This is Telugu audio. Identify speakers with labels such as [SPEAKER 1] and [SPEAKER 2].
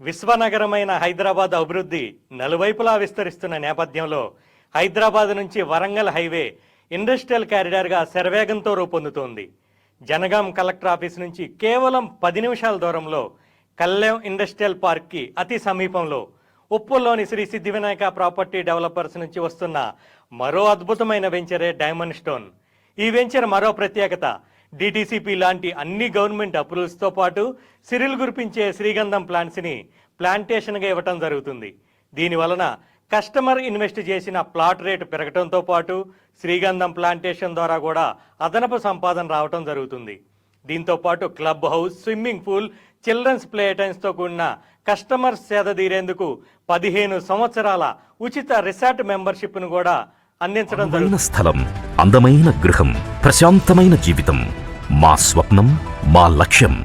[SPEAKER 1] విశ్వనగరమైన హైదరాబాద్ అభివృద్ధి నలువైపులా విస్తరిస్తున్న నేపథ్యంలో హైదరాబాద్ నుంచి వరంగల్ హైవే ఇండస్ట్రియల్ కారిడార్గా శరవేగంతో రూపొందుతోంది. జనగాం కలెక్టర్ ఆఫీస్ నుంచి కేవలం 10 నిమిషాల దూరంలో కళ్యాణ్ ఇండస్ట్రియల్ పార్క్కి అతి సమీపంలో ఉప్పల్లోని శ్రీ సిద్ధివినాయక ప్రాపర్టీ డెవలపర్స్ నుంచి వస్తున్న మరో అద్భుతమైన వెంచరే డైమండ్ స్టోన్. ఈ వెంచర్ మరో ప్రత్యేకత, డిటిసిపి లాంటి అన్ని గవర్నమెంట్ అప్రూవల్స్తో పాటు సిరిల్ గురిపించే శ్రీగంధం ప్లాంట్స్ని ప్లాంటేషన్గా ఇవ్వటం జరుగుతుంది. దీనివలన కస్టమర్ ఇన్వెస్ట్ చేసిన ప్లాట్ రేటు పెరగటంతో పాటు శ్రీగంధం ప్లాంటేషన్ ద్వారా కూడా అదనపు సంపాదన రావటం జరుగుతుంది. దీంతో పాటు club house, swimming pool, children's play టైమ్స్తో కూడిన కస్టమర్స్ సేద తీరేందుకు 15 సంవత్సరాల ఉచిత రిసార్ట్ మెంబర్షిప్ను కూడా అందించడం జరుగుతుంది.
[SPEAKER 2] స్థలం, అందమైన గృహం, ప్రశాంతమైన జీవితం మా స్వప్నం, మా లక్ష్యం.